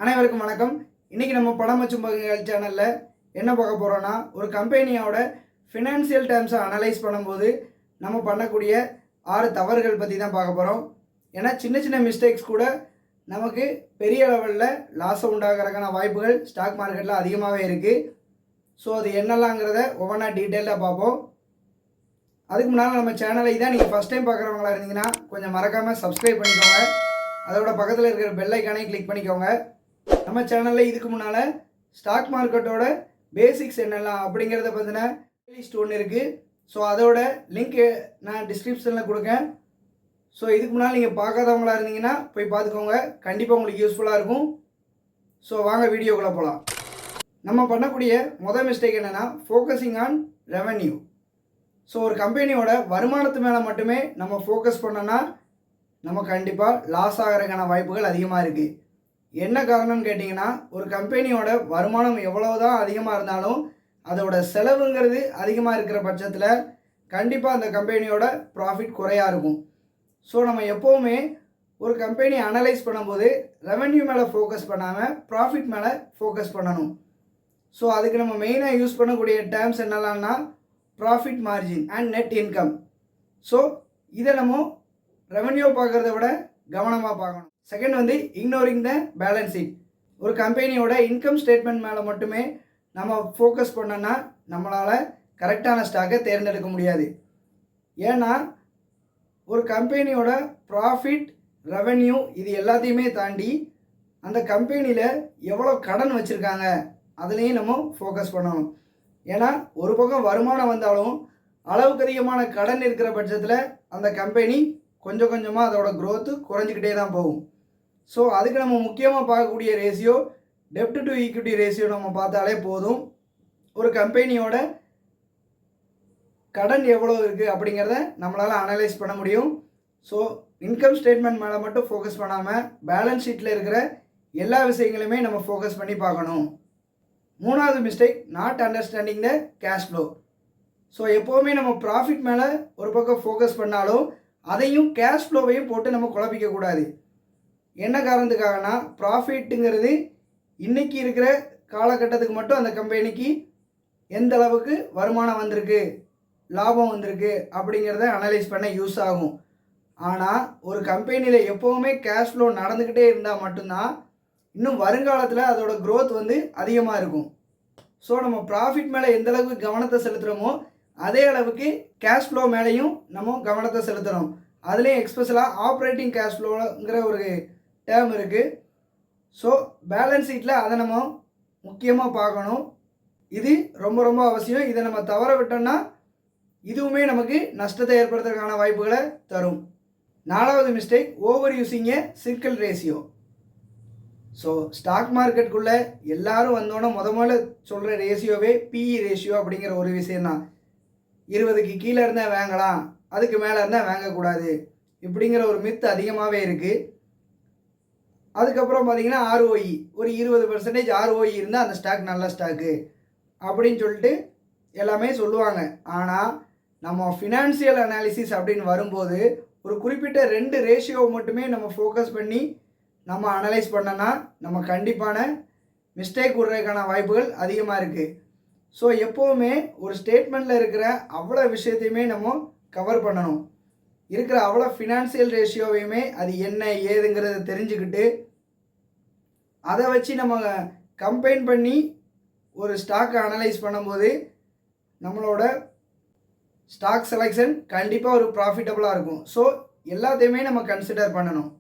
அனைவருக்கும் வணக்கம். இன்றைக்கி நம்ம பணம் மற்றும் பங்குகள் சேனலில் என்ன பார்க்க போகிறோன்னா, ஒரு கம்பெனியோட ஃபினான்சியல் டேர்ம்ஸை அனலைஸ் பண்ணும்போது நம்ம பண்ணக்கூடிய 6 தவறுகள் பற்றி தான் பார்க்க போகிறோம். ஏன்னா சின்ன சின்ன மிஸ்டேக்ஸ் கூட நமக்கு பெரிய லெவலில் லாஸை உண்டாகிறதுக்கான வாய்ப்புகள் ஸ்டாக் மார்க்கெட்டில் அதிகமாகவே இருக்குது. ஸோ அது என்னெல்லாங்கிறத ஒவ்வொன்றா டீட்டெயிலாக பார்ப்போம். அதுக்கு முன்னால் நம்ம சேனலை தான் நீங்கள் ஃபஸ்ட் டைம் பார்க்குறவங்களா இருந்தீங்கன்னா கொஞ்சம் மறக்காமல் சப்ஸ்கிரைப் பண்ணிக்கோங்க. அதோட பக்கத்தில் இருக்கிற பெல் ஐக்கானையும் கிளிக் பண்ணிக்கோங்க. நம்ம சேனலில் இதுக்கு முன்னால் ஸ்டாக் மார்க்கெட்டோட பேசிக்ஸ் என்னெல்லாம் அப்படிங்கிறத பற்றின லிஸ்ட் ஒன்று இருக்குது. ஸோ அதோட லிங்க்கு நான் டிஸ்கிரிப்ஷனில் கொடுக்கேன். ஸோ இதுக்கு முன்னால் நீங்கள் பார்க்காதவங்களா இருந்தீங்கன்னா போய் பார்த்துக்கோங்க. கண்டிப்பாக உங்களுக்கு யூஸ்ஃபுல்லாக இருக்கும். ஸோ வாங்க வீடியோக்குள்ளே போகலாம். நம்ம பண்ணக்கூடிய முதல் மிஸ்டேக் என்னென்னா ஃபோக்கஸிங் ஆன் ரெவென்யூ. ஸோ ஒரு கம்பெனியோட வருமானத்து மேலே மட்டுமே நம்ம ஃபோக்கஸ் பண்ணோன்னா நம்ம கண்டிப்பாக லாஸ் ஆகிறதுக்கான வாய்ப்புகள் அதிகமாக இருக்குது. என்ன காரணம்னு கேட்டிங்கன்னா, ஒரு கம்பெனியோட வருமானம் எவ்வளவு தான் அதிகமாக இருந்தாலும் அதோட செலவுங்கிறது அதிகமாக இருக்கிற பட்சத்தில் கண்டிப்பாக அந்த கம்பெனியோட ப்ராஃபிட் குறையாக இருக்கும். ஸோ நம்ம எப்போவுமே ஒரு கம்பெனி அனலைஸ் பண்ணும்போது ரெவென்யூ மேலே ஃபோக்கஸ் பண்ணாமல் ப்ராஃபிட் மேலே ஃபோக்கஸ் பண்ணணும். ஸோ அதுக்கு நம்ம மெயினாக யூஸ் பண்ணக்கூடிய டேர்ம்ஸ் என்னெல்லாம்னா profit margin and net income. So இதை நம்ம ரெவென்யூ பார்க்குறத விட கவனமாக பார்க்கணும். Second ignoring the balance sheet. ஒரு கம்பெனியோட இன்கம் ஸ்டேட்மெண்ட் மேலே மட்டுமே நம்ம ஃபோக்கஸ் பண்ணோன்னா நம்மளால் கரெக்டான ஸ்டாக்கை தேர்ந்தெடுக்க முடியாது. ஏன்னா ஒரு கம்பெனியோட ப்ராஃபிட், ரெவென்யூ இது எல்லாத்தையுமே தாண்டி அந்த கம்பெனியில் எவ்வளோ கடன் வச்சுருக்காங்க அதுலேயும் நம்ம ஃபோக்கஸ் பண்ணணும். ஏன்னா ஒரு பக்கம் வருமானம் வந்தாலும் அளவுக்கு அதிகமான கடன் இருக்கிற பட்சத்தில் அந்த கம்பெனி கொஞ்சம் கொஞ்சமாக அதோட க்ரோத்து குறைஞ்சிக்கிட்டே தான் போகும். ஸோ அதுக்கு நம்ம முக்கியமாக பார்க்கக்கூடிய ratio dept to equity ratio நம்ம பார்த்தாலே போதும். ஒரு கம்பெனியோட கடன் எவ்வளோ இருக்குது அப்படிங்கிறத நம்மளால் அனலைஸ் பண்ண முடியும். ஸோ இன்கம் ஸ்டேட்மெண்ட் மேலே மட்டும் ஃபோக்கஸ் பண்ணாமல் பேலன்ஸ் ஷீட்டில் இருக்கிற எல்லா விஷயங்களுமே நம்ம ஃபோக்கஸ் பண்ணி பார்க்கணும். மூணாவது mistake, not understanding the cash flow. So எப்போவுமே நம்ம ப்ராஃபிட் மேலே ஒரு பக்கம் ஃபோக்கஸ் பண்ணாலும் அதையும் கேஷ் ஃப்ளோவையும் போட்டு நம்ம குழப்பிக்கக்கூடாது. என்ன காரணத்துக்காகனா ப்ராஃபிட்டுங்கிறது இன்றைக்கி இருக்கிற காலகட்டத்துக்கு மட்டும் அந்த கம்பெனிக்கு எந்த அளவுக்கு வருமானம் வந்திருக்கு, லாபம் வந்திருக்கு அப்படிங்கிறத அனலைஸ் பண்ண யூஸ் ஆகும். ஆனால் ஒரு கம்பெனியில் எப்போவுமே கேஷ் ஃப்ளோ நடந்துக்கிட்டே இருந்தால் மட்டும்தான் இன்னும் வருங்காலத்தில் அதோட க்ரோத் அதிகமாக இருக்கும். ஸோ நம்ம ப்ராஃபிட் மேலே எந்த அளவுக்கு கவனத்தை செலுத்துகிறோமோ அதே அளவுக்கு கேஷ் ஃப்ளோ மேலேயும் நம்ம கவனத்தை செலுத்துகிறோம். அதுலேயும் எக்ஸ்பெஷலாக ஆப்ரேட்டிங் கேஷ் ஃப்ளோங்கிற ஒரு டேர்ம் இருக்குது. ஸோ பேலன்ஸ் ஷீட்டில் அதை நம்ம முக்கியமாக பார்க்கணும். இது ரொம்ப ரொம்ப அவசியம். இதை நம்ம தவற விட்டோம்னா இதுவுமே நமக்கு நஷ்டத்தை ஏற்படுத்துறதுக்கான வாய்ப்புகளை தரும். நாலாவது mistake, over using a circle ratio. So stock மார்க்கெட்டுக்குள்ளே எல்லோரும் வந்தோன்னே முதல்ல சொல்கிற ரேஷியோவே பிஇ ரேஷியோ அப்படிங்கிற ஒரு விஷயந்தான். 20க்கு கீழே இருந்தால் வாங்கலாம், அதுக்கு மேலே இருந்தால் வாங்கக்கூடாது இப்படிங்கிற ஒரு மித்து அதிகமாகவே இருக்குது. அதுக்கப்புறம் பார்த்திங்கன்னா ஆர்ஓஇ ஒரு 20% ஆர்ஓஇ இருந்தால் அந்த ஸ்டாக் நல்ல ஸ்டாக்கு அப்படின்னு சொல்லிட்டு எல்லாமே சொல்லுவாங்க. ஆனால் நம்ம ஃபினான்சியல் அனாலிசிஸ் அப்படின்னு வரும்போது ஒரு குறிப்பிட்ட 2 ரேஷியோவை மட்டுமே நம்ம ஃபோக்கஸ் பண்ணி நம்ம அனலைஸ் பண்ணோன்னா நம்ம கண்டிப்பான மிஸ்டேக் விடுறதுக்கான வாய்ப்புகள் அதிகமாக இருக்குது. ஸோ எப்போவுமே ஒரு ஸ்டேட்மெண்ட்டில் இருக்கிற அவ்வளோ விஷயத்தையுமே நம்ம கவர் பண்ணணும். இருக்கிற அவ்வளோ ஃபினான்சியல் ரேஷியோவையுமே அது என்ன ஏதுங்கிறத தெரிஞ்சுக்கிட்டு அதை வச்சு நம்ம கம்பைன் பண்ணி ஒரு ஸ்டாக்கை அனலைஸ் பண்ணும்போது நம்மளோட ஸ்டாக் செலெக்ஷன் கண்டிப்பாக ஒரு ப்ராஃபிட்டபுளாக இருக்கும். ஸோ எல்லாத்தையுமே நம்ம கன்சிடர் பண்ணணும்.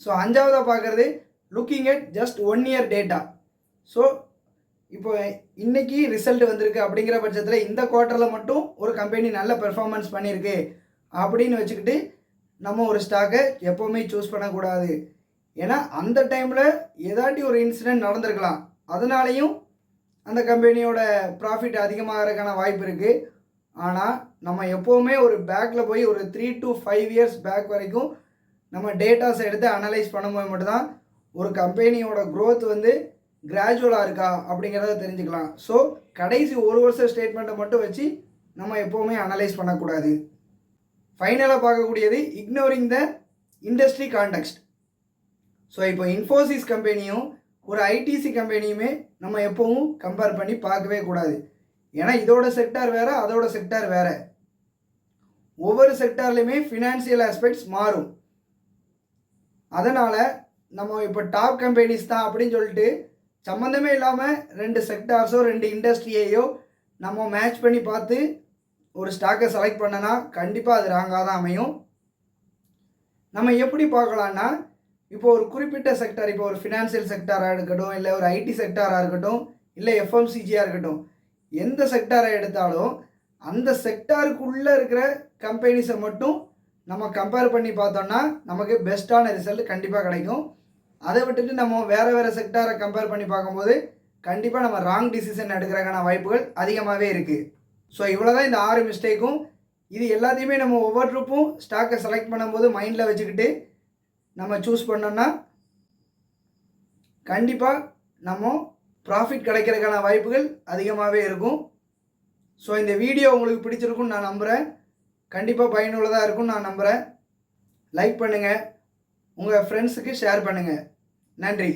ஸோ அஞ்சாவதாக பார்க்குறது looking at just 1 year data. So இப்போ இன்றைக்கி ரிசல்ட் வந்திருக்கு அப்படிங்கிற பட்சத்தில் இந்த குவார்ட்டரில் மட்டும் ஒரு கம்பெனி நல்ல பெர்ஃபார்மன்ஸ் பண்ணியிருக்கு அப்படின்னு வச்சுக்கிட்டு நம்ம ஒரு ஸ்டாக்கை எப்போவுமே சூஸ் பண்ணக்கூடாது. ஏன்னா அந்த டைமில் ஏதாட்டி ஒரு இன்சிடெண்ட் நடந்திருக்கலாம், அதனாலையும் அந்த கம்பெனியோட ப்ராஃபிட் அதிகமாகிறதுக்கான வாய்ப்பு இருக்குது. ஆனால் நம்ம எப்போவுமே ஒரு பேக்கில் போய் ஒரு 3 to 5 இயர்ஸ் பேக் வரைக்கும் நம்ம டேட்டாஸ் எடுத்து அனலைஸ் பண்ணும்போது மட்டும்தான் ஒரு கம்பெனியோட க்ரோத் கிராஜுவலாக இருக்கா அப்படிங்கிறத தெரிஞ்சுக்கலாம். ஸோ கடைசி 1 வருஷ ஸ்டேட்மெண்ட்டை மட்டும் வச்சு நம்ம எப்போவுமே அனலைஸ் பண்ணக்கூடாது. ஃபைனலாக பார்க்கக்கூடியது ignoring the industry context. So இப்போ இன்ஃபோசிஸ் கம்பெனியும் ஒரு ஐடிசி கம்பெனியுமே நம்ம எப்பவும் கம்பேர் பண்ணி பார்க்கவே கூடாது. ஏன்னா இதோட செக்டார் வேறு, அதோட செக்டார் வேறு. ஒவ்வொரு செக்டார்லையுமே ஃபினான்சியல் ஆஸ்பெக்ட்ஸ் மாறும். அதனால் நம்ம இப்போ டாப் கம்பெனிஸ் தான் அப்படின்னு சொல்லிட்டு சம்மந்தமே இல்லாமல் 2 செக்டார்ஸோ 2 இண்டஸ்ட்ரியையோ நம்ம மேட்ச் பண்ணி பார்த்து ஒரு ஸ்டாக்கை செலக்ட் பண்ணனா கண்டிப்பாக அது ராங்காக தான் அமையும். நம்ம எப்படி பார்க்கலான்னா, இப்போ ஒரு குறிப்பிட்ட செக்டார், இப்போ ஒரு ஃபினான்சியல் செக்டாராக இருக்கட்டும், இல்லை ஒரு ஐடி செக்டாராக இருக்கட்டும், இல்லை எஃப்எம்சிஜியாக இருக்கட்டும், எந்த செக்டாரை எடுத்தாலும் அந்த செக்டாருக்குள்ளே இருக்கிற கம்பெனிஸை மட்டும் நம்ம கம்பேர் பண்ணி பார்த்தோம்னா நமக்கு பெஸ்ட்டான ரிசல்ட் கண்டிப்பாக கிடைக்கும். அதை விட்டுட்டு நம்ம வேறு செக்டாரை கம்பேர் பண்ணி பார்க்கும்போது கண்டிப்பாக நம்ம ராங் டிசிஷன் எடுக்கிறதுக்கான வாய்ப்புகள் அதிகமாகவே இருக்குது. ஸோ இவ்வளோ தான் இந்த 6 மிஸ்டேக்கும். இது எல்லாத்தையுமே நம்ம ஒவ்வொருக்கும் ஸ்டாக்கை செலக்ட் பண்ணும்போது மைண்டில் வச்சுக்கிட்டு நம்ம சூஸ் பண்ணோம்னா கண்டிப்பாக நம்ம ப்ராஃபிட் கிடைக்கிறதுக்கான வாய்ப்புகள் அதிகமாகவே இருக்கும். ஸோ இந்த வீடியோ உங்களுக்கு பிடிச்சிருக்குன்னு நான் நம்புகிறேன். கண்டிப்பாக பயனுள்ளதாக இருக்கும்னு நான் நம்புகிறேன். லைக் பண்ணுங்கள், உங்கள் ஃப்ரெண்ட்ஸுக்கு ஷேர் பண்ணுங்கள். நன்றி.